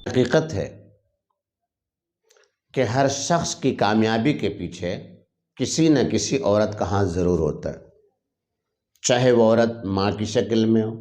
حقیقت ہے کہ ہر شخص کی کامیابی کے پیچھے کسی نہ کسی عورت کا ہاتھ ضرور ہوتا ہے، چاہے وہ عورت ماں کی شکل میں ہو،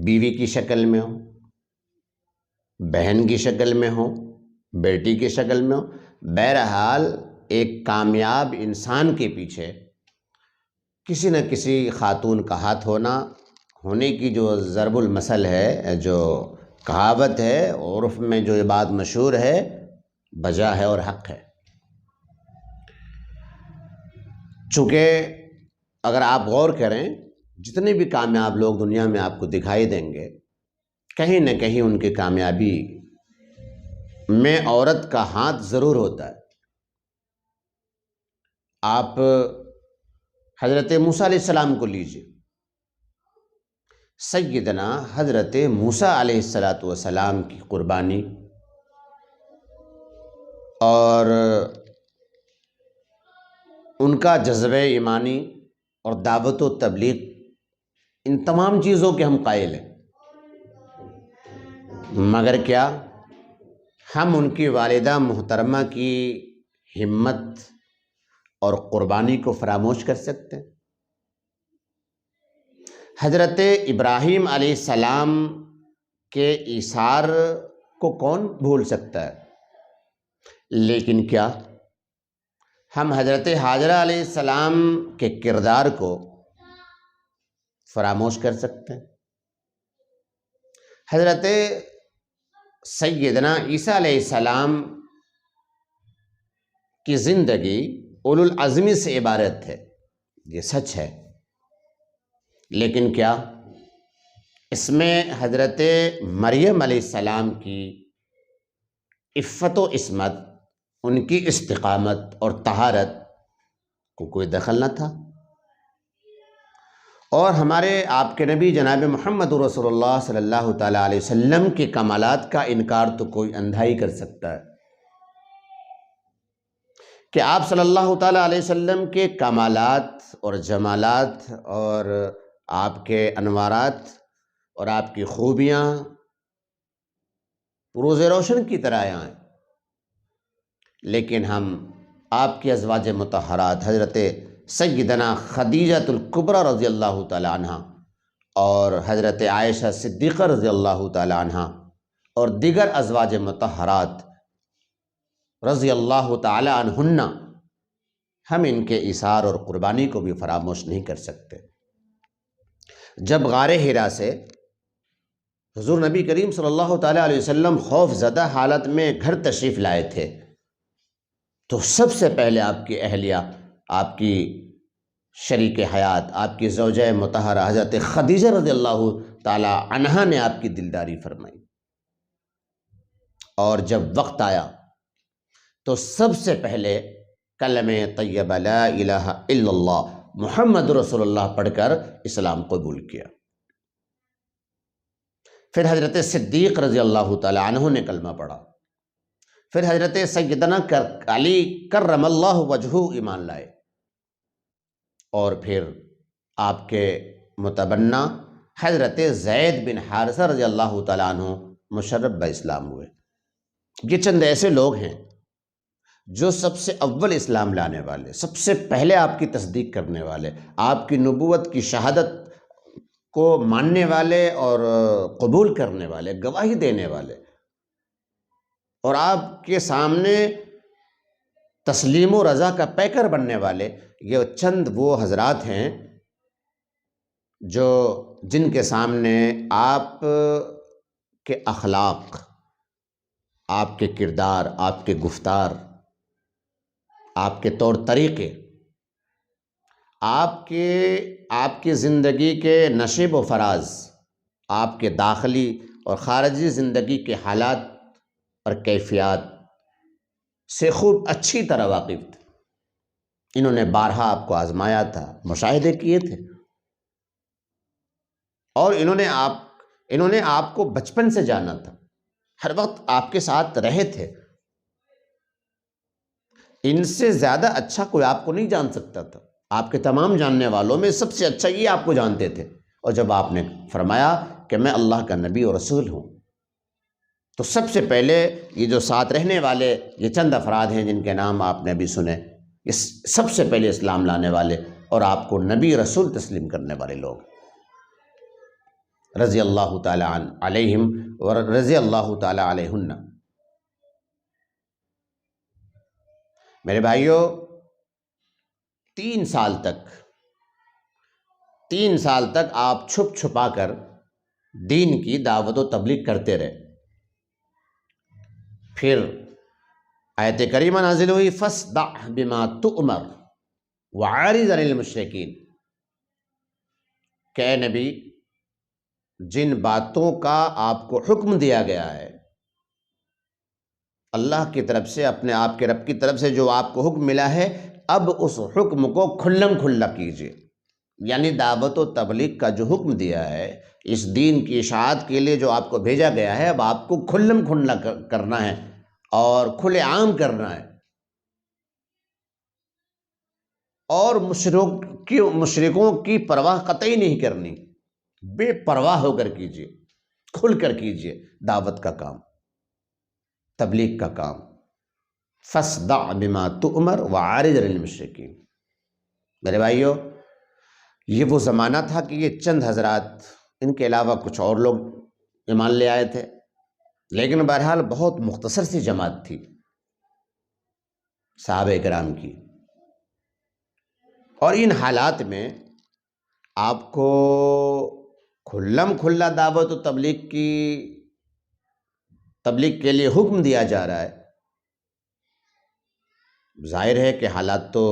بیوی کی شکل میں ہو، بہن کی شکل میں ہو، بیٹی کی شکل میں ہو۔ بہرحال ایک کامیاب انسان کے پیچھے کسی نہ کسی خاتون کا ہاتھ ہونے کی جو ضرب المثل ہے، جو کہاوت ہے، عرف میں جو یہ بات مشہور ہے، بجا ہے اور حق ہے۔ چونکہ اگر آپ غور کریں، جتنے بھی کامیاب لوگ دنیا میں آپ کو دکھائی دیں گے، کہیں نہ کہیں ان کی کامیابی میں عورت کا ہاتھ ضرور ہوتا ہے۔ آپ حضرت موسیٰ علیہ السلام کو لیجئے، سیدنا حضرت موسیٰ علیہ السلام کی قربانی اور ان کا جذبہ ایمانی اور دعوت و تبلیغ، ان تمام چیزوں کے ہم قائل ہیں، مگر کیا ہم ان کی والدہ محترمہ کی ہمت اور قربانی کو فراموش کر سکتے ہیں؟ حضرت ابراہیم علیہ السلام کے ایثار کو کون بھول سکتا ہے؟ لیکن کیا ہم حضرت ہاجرہ علیہ السلام کے کردار کو فراموش کر سکتے ہیں؟ حضرت سیدنا عیسیٰ علیہ السلام کی زندگی اولو العزمی سے عبارت ہے، یہ سچ ہے، لیکن کیا اس میں حضرت مریم علیہ السلام کی عفت و عصمت، ان کی استقامت اور طہارت کو کوئی دخل نہ تھا؟ اور ہمارے آپ کے نبی جناب محمد رسول اللہ صلی اللہ تعالیٰ علیہ وسلم کے کمالات کا انکار تو کوئی اندھا ہی کر سکتا ہے کہ آپ صلی اللہ تعالیٰ علیہ وسلم کے کمالات اور جمالات اور آپ کے انوارات اور آپ کی خوبیاں روز روشن کی طرح آئیں، لیکن ہم آپ کی ازواج مطہرات حضرت سیدنا خدیجہ الکبریٰ رضی اللہ تعالیٰ عنہ اور حضرت عائشہ صدیقہ رضی اللہ تعالیٰ عنہ اور دیگر ازواج مطہرات رضی اللہ تعالیٰ عنہن، ہم ان کے ایثار اور قربانی کو بھی فراموش نہیں کر سکتے۔ جب غار حرا سے حضور نبی کریم صلی اللہ تعالیٰ علیہ وسلم خوف زدہ حالت میں گھر تشریف لائے تھے، تو سب سے پہلے آپ کی اہلیہ، آپ کی شریک حیات، آپ کی زوجہ مطہرہ حضرت خدیجہ رضی اللہ تعالیٰ عنہا نے آپ کی دلداری فرمائی، اور جب وقت آیا تو سب سے پہلے کلمہ طیبہ لا الہ الا اللہ محمد رسول اللہ پڑھ کر اسلام قبول کیا۔ پھر حضرت صدیق رضی اللہ تعالیٰ عنہ نے کلمہ پڑھا، پھر حضرت سیدنا علی کرم اللہ وجہہ ایمان لائے، اور پھر آپ کے متبنہ حضرت زید بن حارثہ رضی اللہ تعالیٰ عنہ مشرف باسلام ہوئے۔ یہ چند ایسے لوگ ہیں جو سب سے اول اسلام لانے والے، سب سے پہلے آپ کی تصدیق کرنے والے، آپ کی نبوت کی شہادت کو ماننے والے اور قبول کرنے والے، گواہی دینے والے، اور آپ کے سامنے تسلیم و رضا کا پیکر بننے والے، یہ چند وہ حضرات ہیں جن کے سامنے آپ کے اخلاق، آپ کے کردار، آپ کے گفتار، آپ کے طور طریقے، آپ کی زندگی کے نشیب و فراز، آپ کے داخلی اور خارجی زندگی کے حالات اور کیفیات سے خوب اچھی طرح واقف تھے۔ انہوں نے بارہا آپ کو آزمایا تھا، مشاہدے کیے تھے، اور انہوں نے آپ کو بچپن سے جانا تھا، ہر وقت آپ کے ساتھ رہے تھے۔ ان سے زیادہ اچھا کوئی آپ کو نہیں جان سکتا تھا، آپ کے تمام جاننے والوں میں سب سے اچھا یہ آپ کو جانتے تھے، اور جب آپ نے فرمایا کہ میں اللہ کا نبی اور رسول ہوں، تو سب سے پہلے یہ جو ساتھ رہنے والے یہ چند افراد ہیں جن کے نام آپ نے ابھی سنے، یہ سب سے پہلے اسلام لانے والے اور آپ کو نبی رسول تسلیم کرنے والے لوگ، رضی اللہ تعالی علیہم و رضی اللہ تعالی علیہن۔ میرے بھائیوں، 3 سال تک آپ چھپ چھپا کر دین کی دعوت و تبلیغ کرتے رہے۔ پھر آیت کریمہ نازل ہوئی، فاصدع بما تؤمر وعارض عن المشرکین، کہ اے نبی جن باتوں کا آپ کو حکم دیا گیا ہے اللہ کی طرف سے، اپنے آپ کے رب کی طرف سے جو آپ کو حکم ملا ہے، اب اس حکم کو کھلم کھلا کیجیے۔ یعنی دعوت و تبلیغ کا جو حکم دیا ہے، اس دین کی اشاعت کے لیے جو آپ کو بھیجا گیا ہے، اب آپ کو کھلم کھلا کرنا ہے اور کھلے عام کرنا ہے، اور مشرکوں کی پرواہ قطعی نہیں کرنی، بے پرواہ ہو کر کیجیے، کھل کر کیجیے دعوت کا کام، تبلیغ کا کام۔ فاصدع بما تؤمر وعارض عن المشرکین۔ میرے بھائیوں، یہ وہ زمانہ تھا کہ یہ چند حضرات، ان کے علاوہ کچھ اور لوگ ایمان لے آئے تھے، لیکن بہرحال بہت مختصر سی جماعت تھی صحابہ کرام کی، اور ان حالات میں آپ کو کھلم کھلا دعوت و تبلیغ کے لیے حکم دیا جا رہا ہے۔ ظاہر ہے کہ حالات تو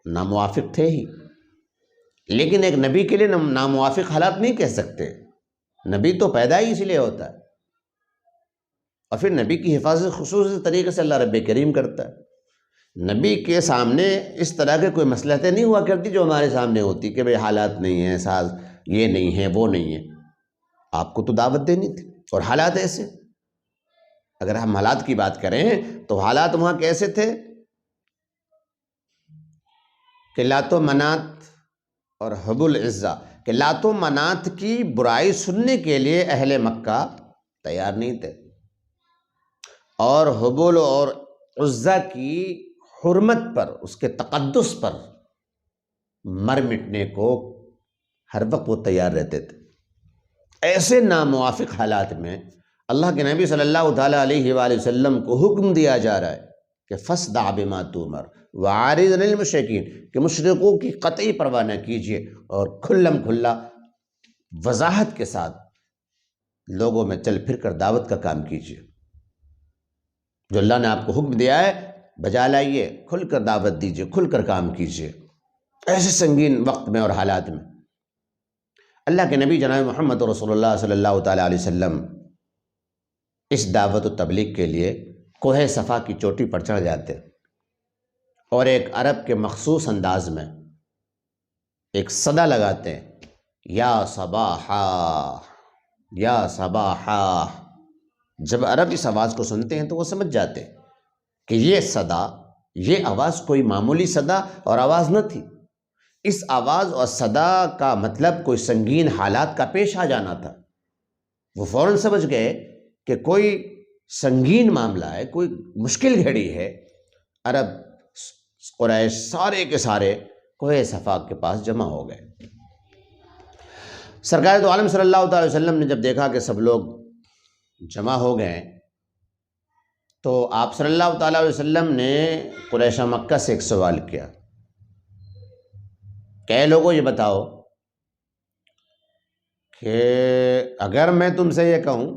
ناموافق تھے ہی، لیکن ایک نبی کے لیے ناموافق حالات نہیں کہہ سکتے۔ نبی تو پیدا ہی اس لیے ہوتا ہے، اور پھر نبی کی حفاظت خصوصی طریقے سے اللہ رب کریم کرتا ہے۔ نبی کے سامنے اس طرح کے کوئی مصلحتیں نہیں ہوا کرتی جو ہمارے سامنے ہوتی کہ بھئی حالات نہیں ہیں، ساز یہ نہیں ہے، وہ نہیں ہے۔ آپ کو تو دعوت دینی تھی، اور حالات ایسے، اگر ہم حالات کی بات کریں تو حالات وہاں کیسے تھے کہ لات و منات اور حبل العزہ، کہ لات و منات کی برائی سننے کے لیے اہل مکہ تیار نہیں تھے، اور حبل اور عزہ کی حرمت پر، اس کے تقدس پر مر مٹنے کو ہر وقت وہ تیار رہتے تھے۔ ایسے ناموافق حالات میں اللہ کے نبی صلی اللہ تعالیٰ علیہ وآلہ وسلم کو حکم دیا جا رہا ہے کہ فاصدع بما تؤمر وعارض عن المشرکین، کہ مشرکوں کی قطعی پرواہ نہ کیجیے اور کھلم کھلا وضاحت کے ساتھ لوگوں میں چل پھر کر دعوت کا کام کیجیے۔ جو اللہ نے آپ کو حکم دیا ہے بجا لائیے، کھل کر دعوت دیجیے، کھل کر کام کیجیے۔ ایسے سنگین وقت میں اور حالات میں اللہ کے نبی جناب محمد رسول اللہ صلی اللہ تعالیٰ علیہ وسلم اس دعوت و تبلیغ کے لیے کوہ صفا کی چوٹی پر چڑھ جاتے، اور ایک عرب کے مخصوص انداز میں ایک صدا لگاتے ہیں، یا صباحا یا صباحا۔ جب عرب اس آواز کو سنتے ہیں تو وہ سمجھ جاتے ہیں کہ یہ صدا، یہ آواز کوئی معمولی صدا اور آواز نہ تھی۔ اس آواز اور صدا کا مطلب کوئی سنگین حالات کا پیش آ جانا تھا۔ وہ فوراً سمجھ گئے کہ کوئی سنگین معاملہ ہے، کوئی مشکل گھڑی ہے۔ عرب قریش سارے کے سارے کوہ صفا کے پاس جمع ہو گئے۔ سرکار دو عالم صلی اللہ تعالی وسلم نے جب دیکھا کہ سب لوگ جمع ہو گئے تو آپ صلی اللہ تعالیٰ علیہ وسلم نے قریش مکہ سے ایک سوال کیا کہ اے لوگوں یہ بتاؤ کہ اگر میں تم سے یہ کہوں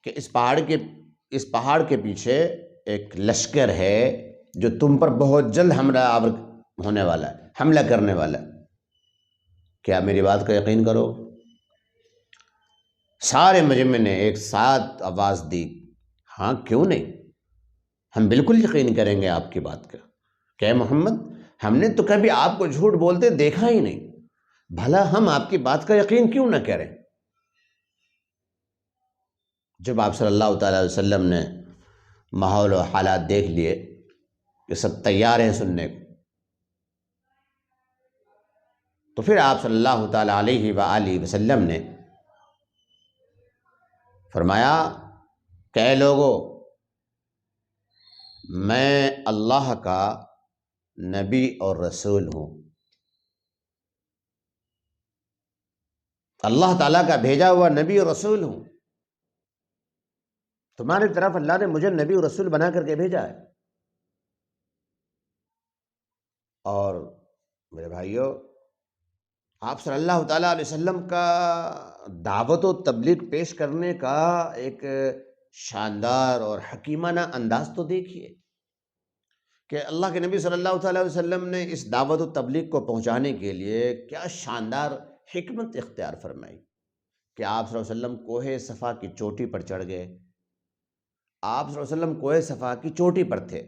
کہ اس پہاڑ کے پیچھے ایک لشکر ہے جو تم پر بہت جلد حملہ آور ہونے والا ہے، حملہ کرنے والا ہے، کیا میری بات کا یقین کرو؟ سارے مجمع نے ایک ساتھ آواز دی، ہاں کیوں نہیں، ہم بالکل یقین کریں گے آپ کی بات کا کہ اے محمد ہم نے تو کبھی آپ کو جھوٹ بولتے دیکھا ہی نہیں، بھلا ہم آپ کی بات کا یقین کیوں نہ کریں۔ جب آپ صلی اللہ تعالیٰ علیہ وسلم نے ماحول و حالات دیکھ لیے کہ سب تیار ہیں سننے کو، تو پھر آپ صلی اللہ تعالیٰ علیہ وآلہ وسلم نے فرمایا کہ اے لوگو، میں اللہ کا نبی اور رسول ہوں، اللہ تعالیٰ کا بھیجا ہوا نبی اور رسول ہوں، تمہاری طرف اللہ نے مجھے نبی اور رسول بنا کر کے بھیجا ہے۔ اور میرے بھائیوں، آپ صلی اللہ تعالیٰ علیہ وسلم کا دعوت و تبلیغ پیش کرنے کا ایک شاندار اور حکیمانہ انداز تو دیکھیے کہ اللہ کے نبی صلی اللہ تعالیٰ علیہ وسلم نے اس دعوت و تبلیغ کو پہنچانے کے لیے کیا شاندار حکمت اختیار فرمائی کہ آپ صلی اللہ علیہ وسلم کوہ صفا کی چوٹی پر چڑھ گئے۔ آپ صلی اللہ علیہ وسلم کوہ صفا کی چوٹی پر تھے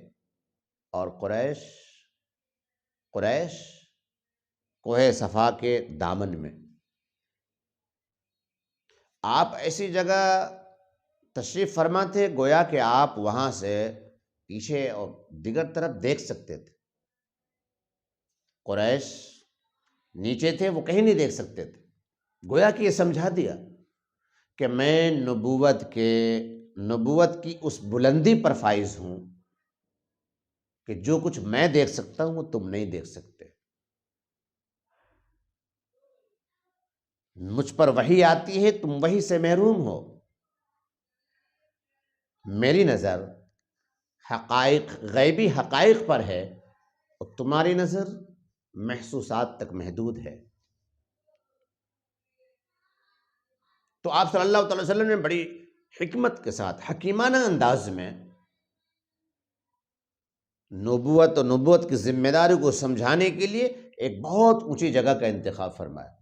اور قریش کوہ صفا کے دامن میں۔ آپ ایسی جگہ تشریف فرما تھے گویا کہ آپ وہاں سے پیچھے اور دیگر طرف دیکھ سکتے تھے۔ قریش نیچے تھے، وہ کہیں نہیں دیکھ سکتے تھے، گویا کہ یہ سمجھا دیا کہ میں نبوت کی اس بلندی پر فائز ہوں کہ جو کچھ میں دیکھ سکتا ہوں وہ تم نہیں دیکھ سکتے۔ مجھ پر وحی آتی ہے، تم وحی سے محروم ہو، میری نظر حقائق، غیبی حقائق پر ہے اور تمہاری نظر محسوسات تک محدود ہے۔ تو آپ صلی اللہ تعالی وسلم نے بڑی حکمت کے ساتھ حکیمانہ انداز میں نبوت اور نبوت کی ذمہ داری کو سمجھانے کے لیے ایک بہت اونچی جگہ کا انتخاب فرمایا۔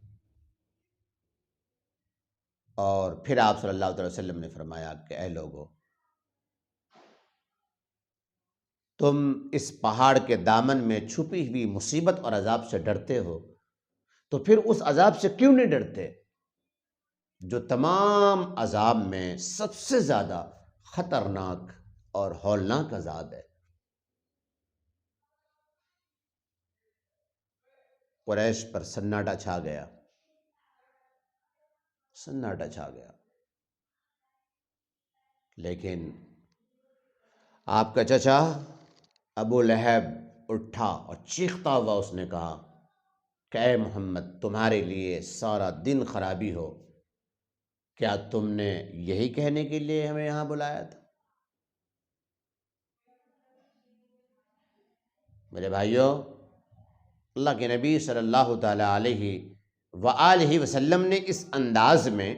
اور پھر آپ صلی اللہ تعالی وسلم نے فرمایا کہ اے لوگو، تم اس پہاڑ کے دامن میں چھپی ہوئی مصیبت اور عذاب سے ڈرتے ہو، تو پھر اس عذاب سے کیوں نہیں ڈرتے جو تمام عذاب میں سب سے زیادہ خطرناک اور ہولناک عذاب ہے۔ قریش پر سناٹا چھا گیا، لیکن آپ کا چچا ابو لہب اٹھا اور چیختا ہوا اس نے کہا کہ اے محمد، تمہارے لیے سارا دن خرابی ہو، کیا تم نے یہی کہنے کے لیے ہمیں یہاں بلایا تھا؟ میرے بھائیوں، اللہ کے نبی صلی اللہ تعالی علیہ وآلہ وسلم نے اس انداز میں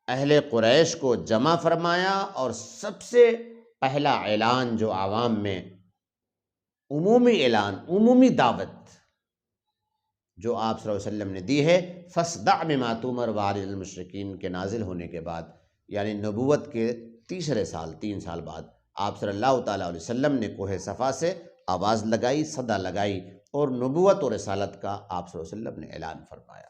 اہل قریش کو جمع فرمایا اور سب سے پہلا اعلان جو عوام میں عمومی اعلان، عمومی دعوت جو آپ صلی اللہ علیہ وسلم نے دی ہے، فاصدع بما تؤمر وأعرض عن المشرکین کے نازل ہونے کے بعد، یعنی نبوت کے تیسرے سال، 3 سال بعد، آپ صلی اللہ تعالیٰ علیہ وسلم نے کوہ صفا سے آواز لگائی، صدا لگائی اور نبوت اور رسالت کا آپ صلی اللہ علیہ وسلم نے اعلان فرمایا۔